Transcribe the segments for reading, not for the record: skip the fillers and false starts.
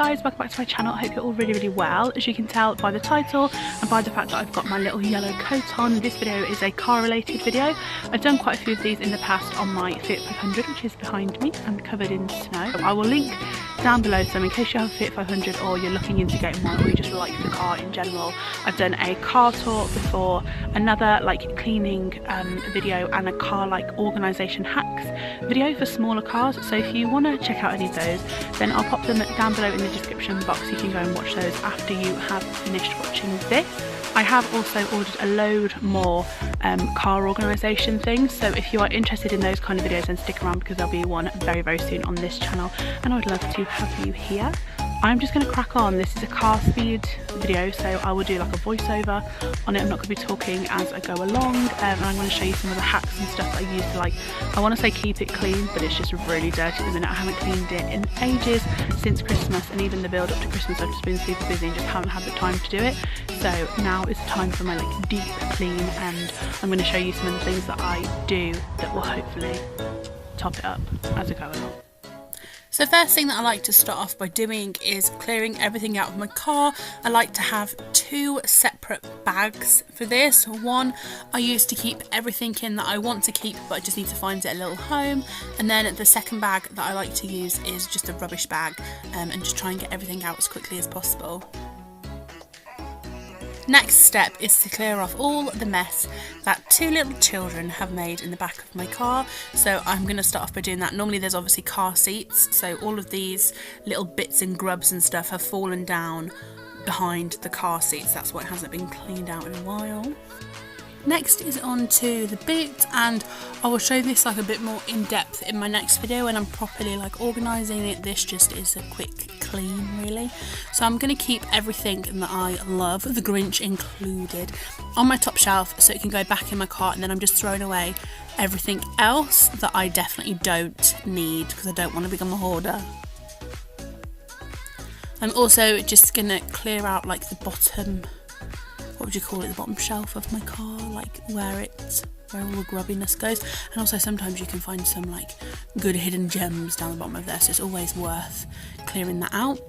guys, welcome back to my channel. I hope you're all really well. As you can tell by the title and by the fact that I've got my little yellow coat on, this video is a car related video. I've done quite a few of these in the past on my Fiat 500, which is behind me and covered in snow. I will link down below some in case you have a Fiat 500 or you're looking into getting one or you just like the car in general. I've done a car tour before, another like cleaning video, and a car like organisation hacks video for smaller cars. So if you want to check out any of those, then I'll pop them down below in the description box. You can go and watch those after you have finished watching this. I have also ordered a load more car organisation things, so if you are interested in those kind of videos, then stick around because there'll be one very soon on this channel and I would love to have you here. I'm just going to crack on. This is a car speed video, so I will do like a voiceover on it. I'm not going to be talking as I go along, and I'm going to show you some of the hacks and stuff that I use to, like, I want to say keep it clean, but it's just really dirty at the minute. I haven't cleaned it in ages since Christmas, and even the build up to Christmas I've just been super busy and just haven't had the time to do it. So now is the time for my like deep clean, and I'm going to show you some of the things that I do that will hopefully top it up as I go along. So first thing that I like to start off by doing is clearing everything out of my car. I like to have two separate bags for this. One I use to keep everything in that I want to keep but I just need to find it a little home, and then the second bag that I like to use is just a rubbish bag, and just try and get everything out as quickly as possible. Next step is to clear off all the mess that two little children have made in the back of my car. So I'm going to start off by doing that. Normally there's obviously car seats, so all of these little bits and grubs and stuff have fallen down behind the car seats. That's why it hasn't been cleaned out in a while. Next is on to the boot, and I will show this like a bit more in depth in my next video when I'm properly like organising it. This just is a quick clean really. So I'm going to keep everything that I love, the Grinch included, on my top shelf so it can go back in my cart, and then I'm just throwing away everything else that I definitely don't need because I don't want to become a hoarder. I'm also just going to clear out like the bottom, what would you call it, the bottom shelf of my car, like where all the grubbiness goes. And also sometimes you can find some like good hidden gems down the bottom of there, so it's always worth clearing that out.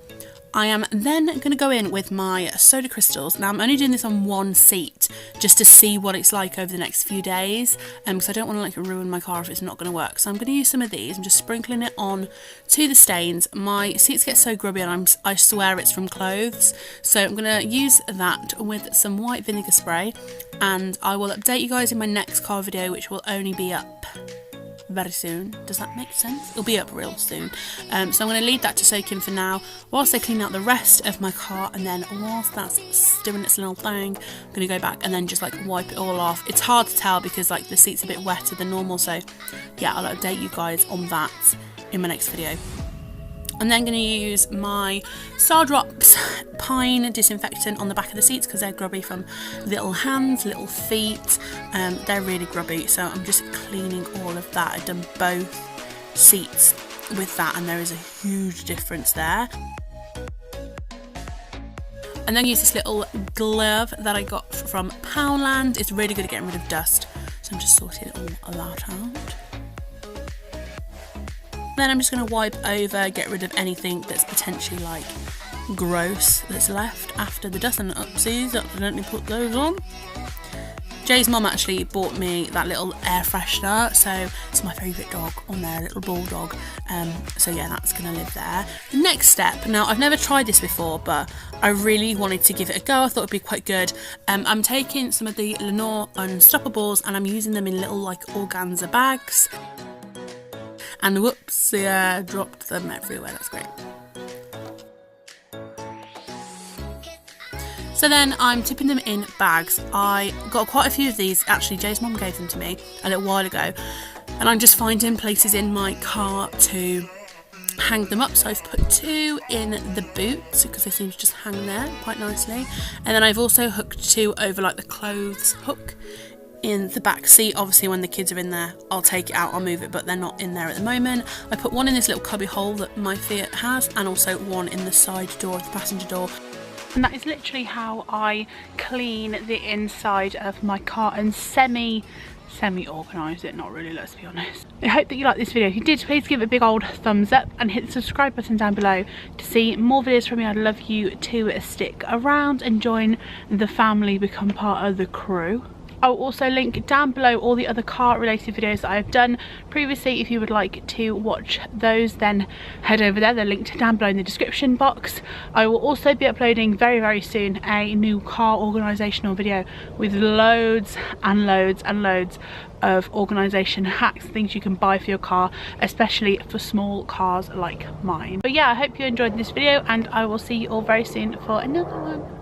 I am then going to go in with my soda crystals. Now I'm only doing this on one seat just to see what it's like over the next few days, because I don't want to like ruin my car if it's not going to work. So I'm going to use some of these. I'm just sprinkling it on to the stains. My seats get so grubby and I swear it's from clothes, so I'm going to use that with some white vinegar spray, and I will update you guys in my next car video, which will only be up very soon. Does that make sense? It'll be up real soon. So I'm going to leave that to soak in for now whilst I clean out the rest of my car, and then whilst that's doing its little thing, I'm going to go back and then just like wipe it all off. It's hard to tell because like the seat's a bit wetter than normal, so yeah, I'll update you guys on that in my next video. I'm then going to use my Star Drops Pine disinfectant on the back of the seats because they're grubby from little hands, little feet. They're really grubby, so I'm just cleaning all of that. I've done both seats with that and there is a huge difference there. And then use this little glove that I got from Poundland. It's really good at getting rid of dust, so I'm just sorting all that out. Then I'm just going to wipe over, get rid of anything that's potentially like gross that's left after the dust, and oopsies, accidentally put those on. Jay's mum actually bought me that little air freshener, so it's my favourite dog on there, little bulldog. So yeah, that's going to live there. The next step, now I've never tried this before, but I really wanted to give it a go. I thought it'd be quite good. I'm taking some of the Lenore Unstoppables and I'm using them in little like organza bags. And whoops, yeah, dropped them everywhere, that's great. So then I'm tipping them in bags. I got quite a few of these, actually Jay's mum gave them to me a little while ago, and I'm just finding places in my car to hang them up. So I've put two in the boot because they seem to just hang there quite nicely, and then I've also hooked two over like the clothes hook in the back seat. Obviously when the kids are in there I'll take it out, I'll move it, but they're not in there at the moment. I put one in this little cubby hole that my Fiat has, and also one in the side door of the passenger door. And that is literally how I clean the inside of my car and semi-organise it, not really, let's be honest. I hope that you liked this video. If you did, please give it a big old thumbs up and hit the subscribe button down below to see more videos from me. I'd love you to stick around and join the family, become part of the crew. I'll also link down below all the other car related videos that I've done previously. If you would like to watch those, then head over there. They're linked down below in the description box. I will also be uploading very soon a new car organisational video with loads and loads and loads of organisation hacks, things you can buy for your car, especially for small cars like mine. But yeah, I hope you enjoyed this video and I will see you all very soon for another one.